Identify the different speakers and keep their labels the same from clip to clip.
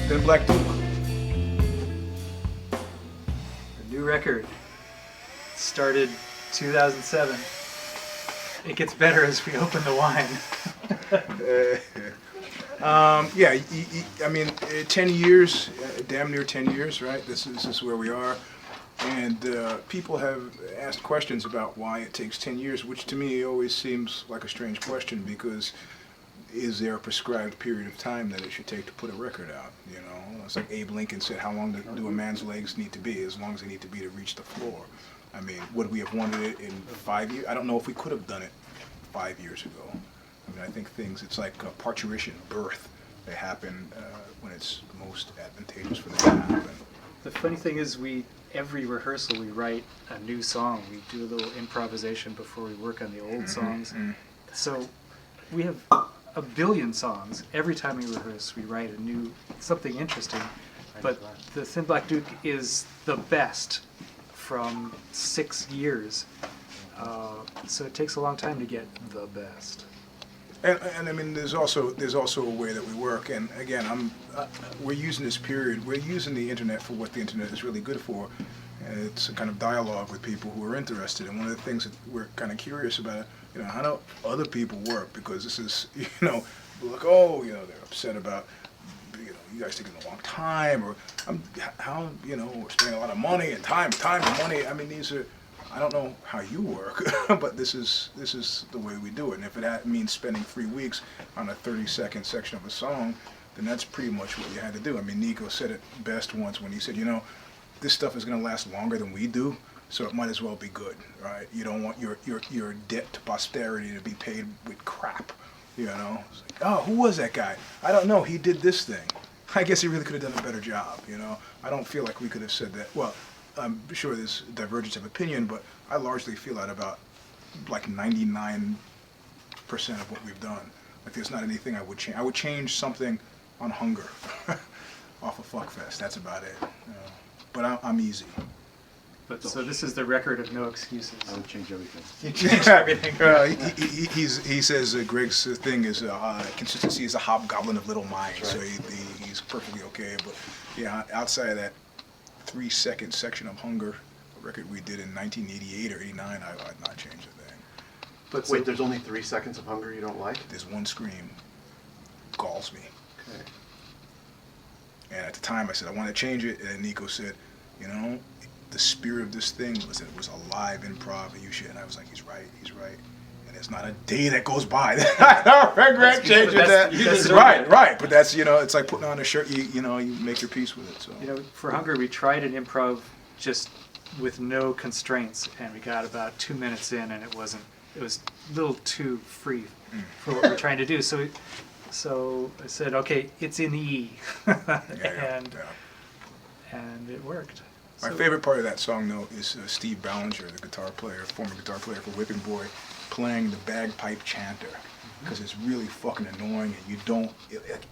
Speaker 1: Thin Black Duke.
Speaker 2: The new record started 2007. It gets better as we open the wine.
Speaker 1: Yeah, I mean, 10 years, damn near 10 years, right? This is where we are. And people have asked questions about why it takes 10 years, which to me always seems like a strange question, because is there a prescribed period of time that it should take to put a record out? You know, it's like Abe Lincoln said, how long do a man's legs need to be? As long as they need to be to reach the floor. I mean, would we have wanted it in 5 years? I don't know if we could have done it 5 years ago. I mean, I think it's like parturition, birth. They happen when it's most advantageous for them to happen.
Speaker 2: The funny thing is, every rehearsal we write a new song. We do a little improvisation before we work on the old songs. So we have a billion songs. Every time we rehearse, we write something interesting. But the Thin Black Duke is the best from 6 years. So it takes a long time to get the best.
Speaker 1: And I mean, there's also a way that we work. And again, we're using this period. We're using the internet for what the internet is really good for. And it's a kind of dialogue with people who are interested. And one of the things that we're kind of curious about, how do other people work? Because this is, like, they're upset about, you guys taking a long time, or how, we're spending a lot of money and time and money. I mean, I don't know how you work, but this is the way we do it. And if it means spending 3 weeks on a 30-second section of a song, then that's pretty much what you had to do. I mean, Nico said it best once when he said, this stuff is going to last longer than we do, so it might as well be good, right? You don't want your debt to posterity to be paid with crap, It's like, oh, who was that guy? I don't know. He did this thing. I guess he really could have done a better job, I don't feel like we could have said that. Well, I'm sure there's divergence of opinion, but I largely feel that about like 99% of what we've done. Like, there's not anything I would change. I would change something on Hunger off of Fuckfest. That's about it. But I'm easy.
Speaker 2: But so this is the record of no excuses.
Speaker 3: I would change everything.
Speaker 2: You change everything.
Speaker 1: He says Greg's thing is consistency is a hobgoblin of little minds. Right. So he's perfectly okay. But yeah, outside of that 3-second section of Hunger, a record we did in 1988 or 89, I'd not change a thing.
Speaker 3: But wait, there's only 3 seconds of Hunger you don't like?
Speaker 1: There's one scream. Galls me.
Speaker 3: Okay.
Speaker 1: And at the time I said I want to change it, and Nico said, the spirit of this thing was that it was a live improv, and I was like, he's right. And there's not a day that goes by that I don't regret changing that. Right. But that's, it's like putting on a shirt, you make your peace with it. So
Speaker 2: for Hunger, we tried an improv just with no constraints, and we got about 2 minutes in, and it was a little too free for what we're trying to do. So I said, okay, it's in E. And it worked.
Speaker 1: My favorite part of that song, though, is Steve Ballinger, the former guitar player for Whipping Boy, playing the bagpipe chanter, because it's really fucking annoying, and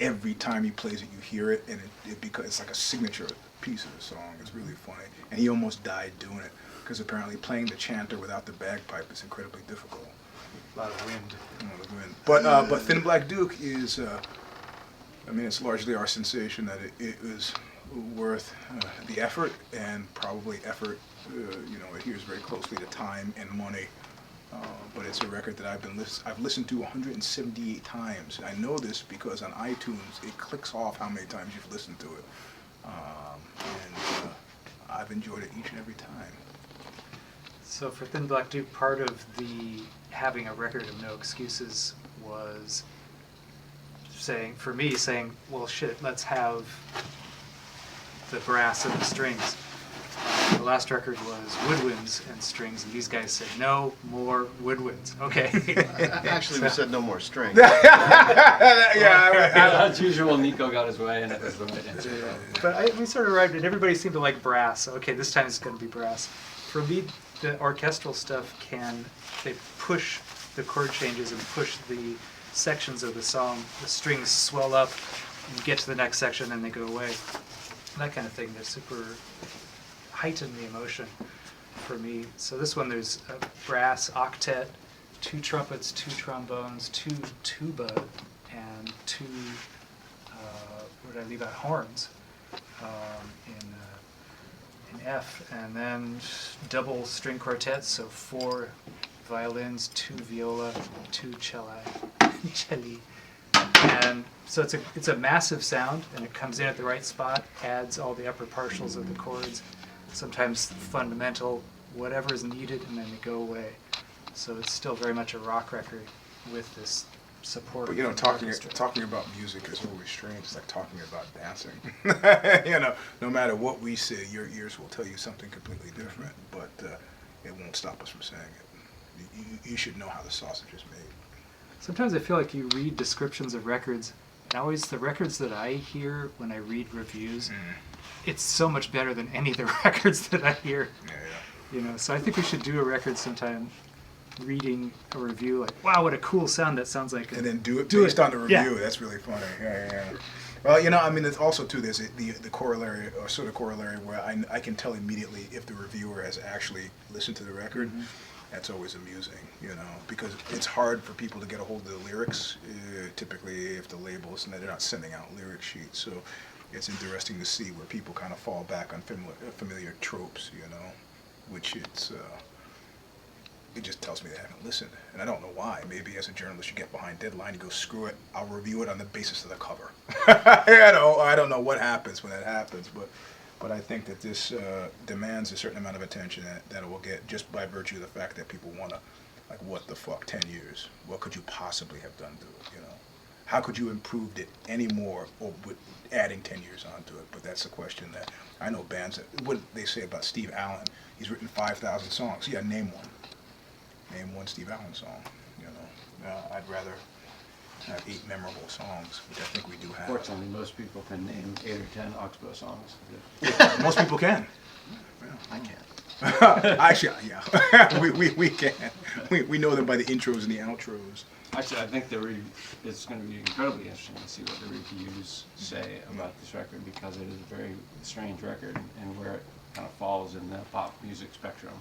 Speaker 1: every time he plays it, you hear it, and it's like a signature piece of the song. It's really funny, and he almost died doing it, because apparently playing the chanter without the bagpipe is incredibly difficult.
Speaker 2: A lot of wind.
Speaker 1: But Thin Black Duke is, it's largely our sensation that it was worth the effort, and probably effort, adheres very closely to time and money. But it's a record that I've listened to 178 times. I know this because on iTunes it clicks off how many times you've listened to it, and I've enjoyed it each and every time.
Speaker 2: So for Thin Black Duke, part of the having a record of no excuses was saying, well, shit, let's have the brass and the strings. The last record was woodwinds and strings, and these guys said, no more woodwinds. Okay.
Speaker 3: Actually, we said no more strings.
Speaker 4: As usual, Nico got his way, and it was the right answer.
Speaker 2: But we sort of arrived, and everybody seemed to like brass. Okay, this time it's going to be brass. For me, the orchestral stuff they push the chord changes and push the sections of the song. The strings swell up and get to the next section, and they go away. That kind of thing. They super heighten the emotion. for me. So this one, there's a brass octet, 2 trumpets, 2 trombones, 2 tuba, and 2, what did I leave out, horns in F, and then double string quartets, so 4 violins, 2 viola, 2 celli. And so it's a massive sound, and it comes in at the right spot, adds all the upper partials of the chords, sometimes fundamental, whatever is needed, and then they go away. So it's still very much a rock record with this support.
Speaker 1: But you know,
Speaker 2: from the orchestra.
Speaker 1: talking about music is always strange. It's like talking about dancing. You know, no matter what we say, your ears will tell you something completely different, but it won't stop us from saying it. You should know how the sausage is made.
Speaker 2: Sometimes I feel like you read descriptions of records, and always the records that I hear when I read reviews, it's so much better than any of the records that I hear.
Speaker 1: Yeah.
Speaker 2: You know, so I think we should do a record sometime, reading a review like, wow, what a cool sound that sounds like.
Speaker 1: And then do it based on the review.
Speaker 2: Yeah.
Speaker 1: That's really funny. Yeah. Well, you know, I mean, it's also too, there's the corollary, or sort of corollary, where I can tell immediately if the reviewer has actually listened to the record. Mm-hmm. That's always amusing, you know, because it's hard for people to get a hold of the lyrics, typically if the labels, and they're not sending out lyric sheets. So it's interesting to see where people kind of fall back on familiar tropes, you know, which it just tells me they haven't listened. And I don't know why. Maybe as a journalist you get behind deadline, you go, screw it, I'll review it on the basis of the cover. You know, I don't know what happens when that happens, but I think that this demands a certain amount of attention that it will get just by virtue of the fact that people want to, like, what the fuck, 10 years? What could you possibly have done to it, you know? How could you have improved it any more or with adding 10 years onto it? But that's the question that I know bands, what they say about Steve Allen, he's written 5,000 songs. Yeah, name one. Name one Steve Allen song, you know. I'd rather have 8 memorable songs, which I think we do have.
Speaker 4: Fortunately, most people can name 8 or 10 Oxbow songs.
Speaker 1: Most people can.
Speaker 3: I can't.
Speaker 1: Actually, yeah, we can. We know them by the intros and the outros.
Speaker 4: Actually, I think it's going to be incredibly interesting to see what the reviews say about this record, because it is a very strange record, and where it kind of falls in the pop music spectrum.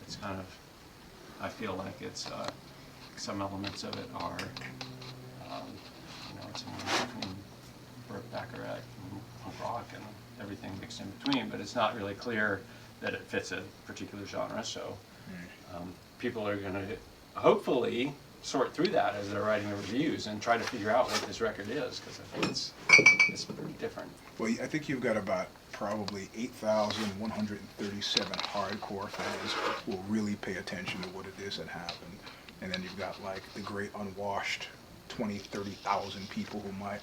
Speaker 4: It's kind of, I feel like it's, some elements of it are, you know, it's between Burt Bacharach and punk rock and everything mixed in between, but it's not really clear that it fits a particular genre, so people are going to hopefully sort through that as they're writing the reviews and try to figure out what this record is, because I think it's pretty different.
Speaker 1: Well, I think you've got about probably 8,137 hardcore fans who will really pay attention to what it is that happened. And then you've got like the great unwashed 20, 30,000 people who might,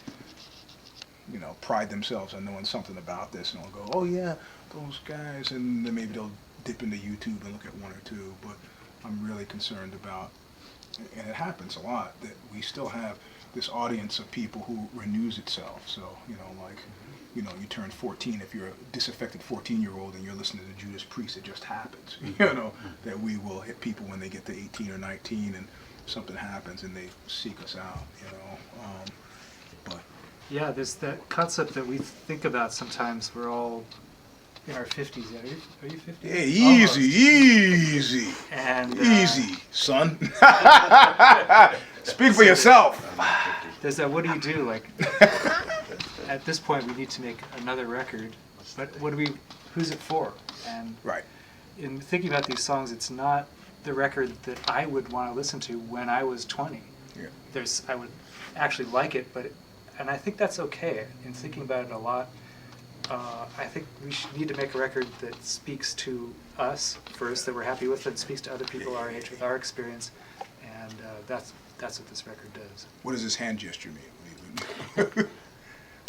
Speaker 1: you know, pride themselves on knowing something about this, and they'll go, oh yeah, those guys, and then maybe they'll dip into YouTube and look at 1 or 2, but I'm really concerned about, and it happens a lot, that we still have this audience of people who renews itself. So, you know, like, you know, you turn 14, if you're a disaffected 14-year-old and you're listening to Judas Priest, it just happens, you know, that we will hit people when they get to 18 or 19 and something happens and they seek us out, you know, but.
Speaker 2: Yeah, there's that concept that we think about sometimes. We're all in our 50s. Are you 50?
Speaker 1: Hey, easy.
Speaker 2: And
Speaker 1: easy, son. Speak for yourself.
Speaker 2: There's that, what do you do? Like, at this point, we need to make another record, but who's it for? And
Speaker 1: right.
Speaker 2: In thinking about these songs, it's not the record that I would want to listen to when I was 20.
Speaker 1: Yeah.
Speaker 2: I would actually like it, and I think that's okay. In thinking about it a lot, I think we need to make a record that speaks to us first, that we're happy with, and speaks to other people our age with our experience, and that's what this record does.
Speaker 1: What does this hand gesture mean?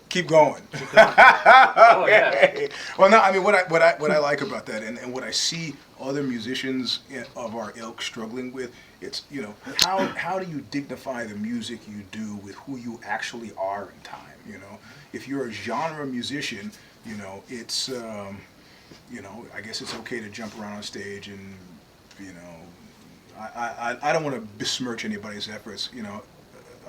Speaker 1: Keep going.
Speaker 2: Oh yeah.
Speaker 1: Well, no, I mean what I like about that, and what I see other musicians of our ilk struggling with, it's, you know, how do you dignify the music you do with who you actually are in time? You know, if you're a genre musician, you know, it's you know, I guess it's okay to jump around on stage, and, you know, I don't want to besmirch anybody's efforts, you know.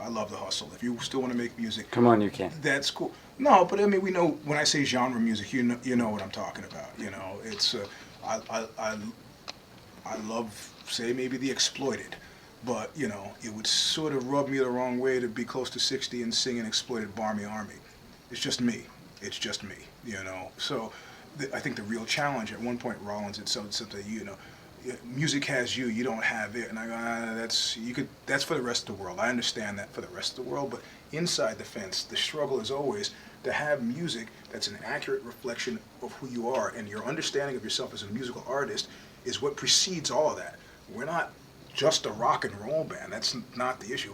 Speaker 1: I love the hustle. If you still want to make music,
Speaker 5: come on, you can.
Speaker 1: That's cool. No, but I mean, we know when I say genre music, you know what I'm talking about. You know, it's I love, say, maybe The Exploited, but, you know, it would sort of rub me the wrong way to be close to 60 and sing an Exploited Barmy Army. It's just me. It's just me, you know. So I think the real challenge, at one point Rollins had said something, you know, music has you, you don't have it. And I go, that's for the rest of the world. I understand that for the rest of the world, but inside the fence, the struggle is always to have music that's an accurate reflection of who you are, and your understanding of yourself as a musical artist is what precedes all of that. We're not just a rock and roll band. That's not the issue.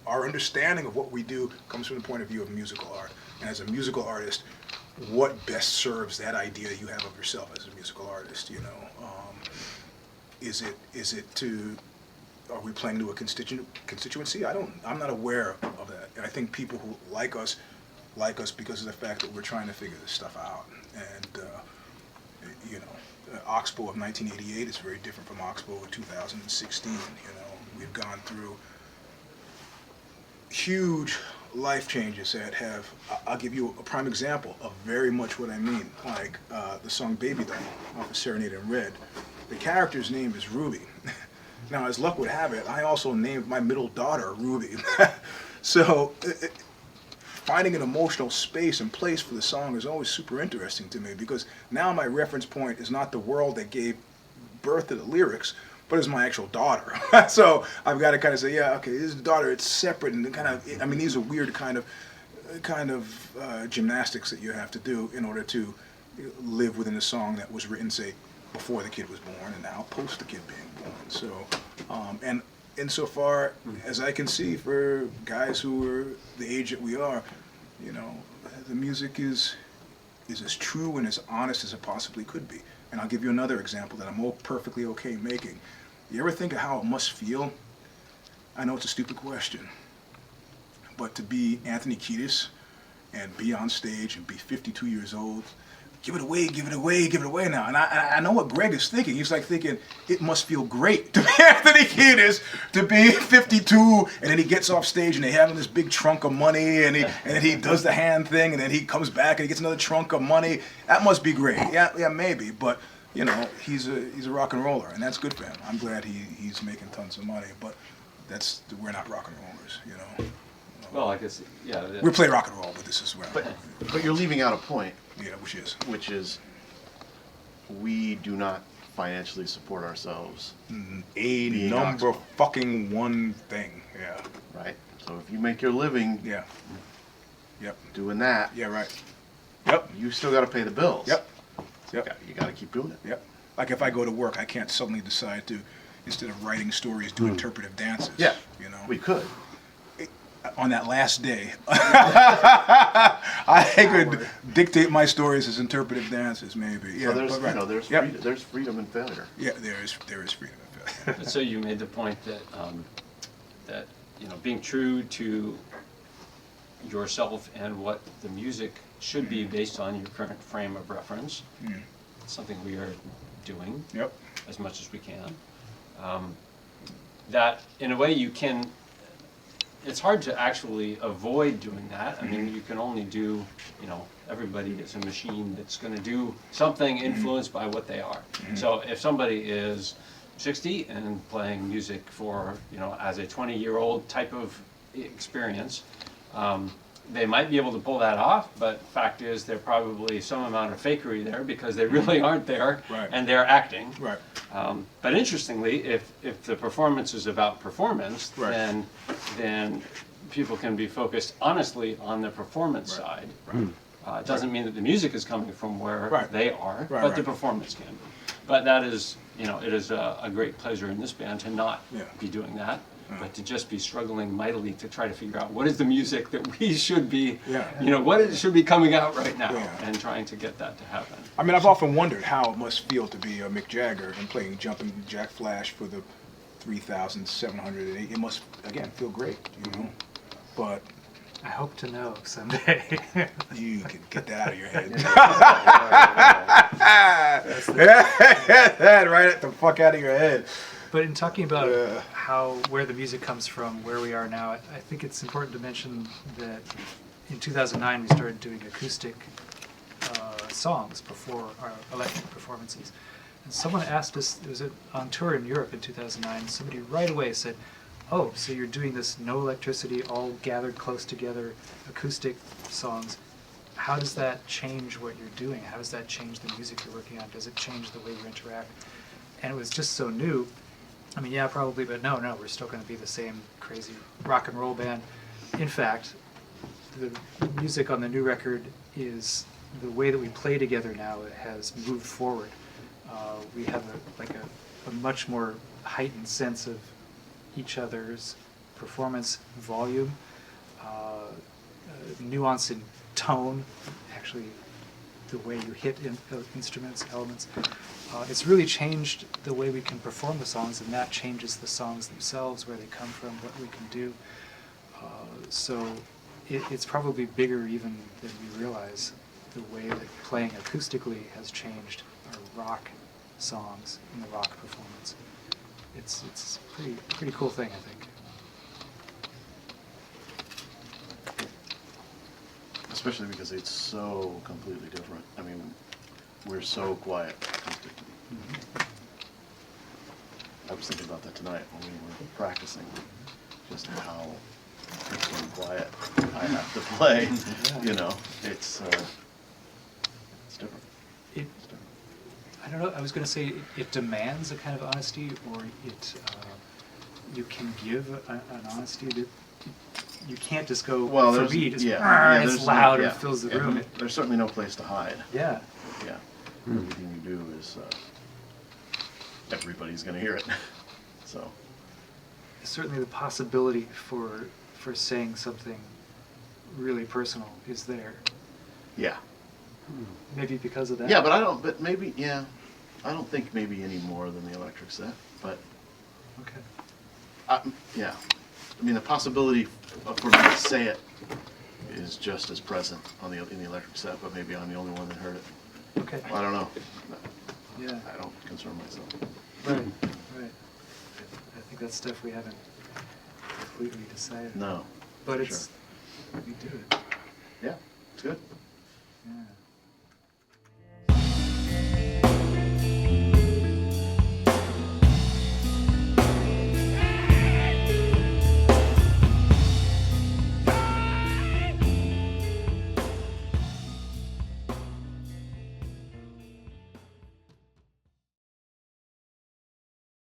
Speaker 1: Our understanding of what we do comes from the point of view of musical art. And as a musical artist, what best serves that idea you have of yourself as a musical artist, you know? Is it to, are we playing to a constituency? I'm not aware of that. And I think people who like us because of the fact that we're trying to figure this stuff out. And, you know, Oxbow of 1988 is very different from Oxbow of 2016. You know, we've gone through huge life changes that have, I'll give you a prime example of very much what I mean, like the song Baby Doll off of Serenade in Red. The character's name is Ruby. Now, as luck would have it, I also named my middle daughter Ruby. So finding an emotional space and place for the song is always super interesting to me, because now my reference point is not the world that gave birth to the lyrics, but it's my actual daughter. So I've got to kind of say, yeah, okay, this is the daughter, it's separate, and kind of, I mean, these are weird kind of gymnastics that you have to do in order to live within a song that was written, say, before the kid was born and now post the kid being born. So, and insofar as I can see, for guys who are the age that we are, you know, the music is as true and as honest as it possibly could be. And I'll give you another example that I'm perfectly okay making. You ever think of how it must feel? I know it's a stupid question, but to be Anthony Kiedis and be on stage and be 52 years old, give it away, give it away, give it away now. And I know what Greg is thinking. He's like thinking, it must feel great to be Anthony Kiedis, to be 52, and then he gets off stage and they have him this big trunk of money, and then he does the hand thing, and then he comes back and he gets another trunk of money. That must be great. Yeah, maybe, but you know, he's a rock and roller, and that's good for him. I'm glad he's making tons of money, but we're not rock and rollers, you know.
Speaker 4: Well, I guess, yeah.
Speaker 1: We play rock and roll, but this is where.
Speaker 3: But you're leaving out a point.
Speaker 1: Yeah,
Speaker 3: which is we do not financially support ourselves.
Speaker 1: Number fucking one thing. Yeah.
Speaker 3: Right. So if you make your living.
Speaker 1: Yeah. Yep.
Speaker 3: Doing that.
Speaker 1: Yeah. Right. Yep.
Speaker 3: You still got to pay the bills.
Speaker 1: Yep.
Speaker 3: Yep. You got to keep doing it.
Speaker 1: Yep. Like if I go to work, I can't suddenly decide to, instead of writing stories, do interpretive dances.
Speaker 3: Yeah.
Speaker 1: You know.
Speaker 3: We could.
Speaker 1: On that last day, I could dictate my stories as interpretive dances, maybe. Yeah,
Speaker 3: so there's, you know, there's freedom in failure.
Speaker 1: Yeah, there is freedom in failure.
Speaker 4: So you made the point that that you know, being true to yourself and what the music should be based on your current frame of reference. It's something we are doing.
Speaker 1: Yep.
Speaker 4: As much as we can. That in a way you can. It's hard to actually avoid doing that. I mean, you can only do, you know, everybody is a machine that's going to do something influenced by what they are. So if somebody is 60 and playing music for, you know, as a 20-year-old type of experience, they might be able to pull that off, but fact is there's probably some amount of fakery there because they really aren't there,
Speaker 1: right.
Speaker 4: And they're acting.
Speaker 1: Right.
Speaker 4: But interestingly, if the performance is about performance,
Speaker 1: right.
Speaker 4: then people can be focused honestly on the performance side. Right. It doesn't mean that the music is coming from where they are, but the performance can be. But that is, you know, it is a great pleasure in this band to not be doing that. But to just be struggling mightily to try to figure out what is the music that we should be, you know, what should be coming out right now, and trying to get that to happen.
Speaker 1: I mean, I've often wondered how it must feel to be Mick Jagger and playing Jumping Jack Flash for the 3,708. It must, again, feel great, you know. But
Speaker 2: I hope to know someday.
Speaker 1: You can get that out of your head. Right the fuck out of your head.
Speaker 2: But in talking about where the music comes from, where we are now, I think it's important to mention that in 2009 we started doing acoustic songs before our electric performances. And someone asked us, it was on tour in Europe in 2009, somebody right away said, oh, so you're doing this no electricity, all gathered close together, acoustic songs. How does that change what you're doing? How does that change the music you're working on? Does it change the way you interact? And it was just so new. I mean, yeah, probably, but no, we're still going to be the same crazy rock and roll band. In fact, the music on the new record is the way that we play together now. It has moved forward. We have a much more heightened sense of each other's performance volume, nuance in tone, actually the way you hit instruments, elements. It's really changed the way we can perform the songs, and that changes the songs themselves, where they come from, what we can do. So it's probably bigger even than we realize, the way that playing acoustically has changed our rock songs in the rock performance. It's a pretty cool thing, I think.
Speaker 3: Especially because it's so completely different. I mean, we're so quiet acoustically.
Speaker 2: Mm-hmm.
Speaker 3: I was thinking about that tonight when we were practicing, just how freaking quiet I have to play.
Speaker 2: Yeah.
Speaker 3: You know, it's different. It's different.
Speaker 2: I don't know, I was going to say it demands a kind of honesty, or you can give an honesty that you can't just go,
Speaker 3: Well,
Speaker 2: for
Speaker 3: there's,
Speaker 2: me, just,
Speaker 3: yeah,
Speaker 2: it's
Speaker 3: there's
Speaker 2: loud
Speaker 3: no,
Speaker 2: and fills the room.
Speaker 3: There's certainly no place to hide.
Speaker 2: Yeah.
Speaker 3: Yeah. Everything you do is, everybody's gonna hear it. So.
Speaker 2: Certainly the possibility for saying something really personal is there.
Speaker 3: Yeah.
Speaker 2: Maybe because of that.
Speaker 3: Yeah, but I don't think maybe any more than the electric set, but,
Speaker 2: Okay.
Speaker 3: yeah. I mean, the possibility for me to say it is just as present in the electric set, but maybe I'm the only one that heard it.
Speaker 2: Okay.
Speaker 3: I don't know.
Speaker 2: Yeah.
Speaker 3: I don't concern myself.
Speaker 2: Right. Right. I think that's stuff we haven't completely decided.
Speaker 3: No.
Speaker 2: But
Speaker 3: for
Speaker 2: it's
Speaker 3: sure.
Speaker 2: we do it.
Speaker 3: Yeah, it's good.
Speaker 2: Yeah.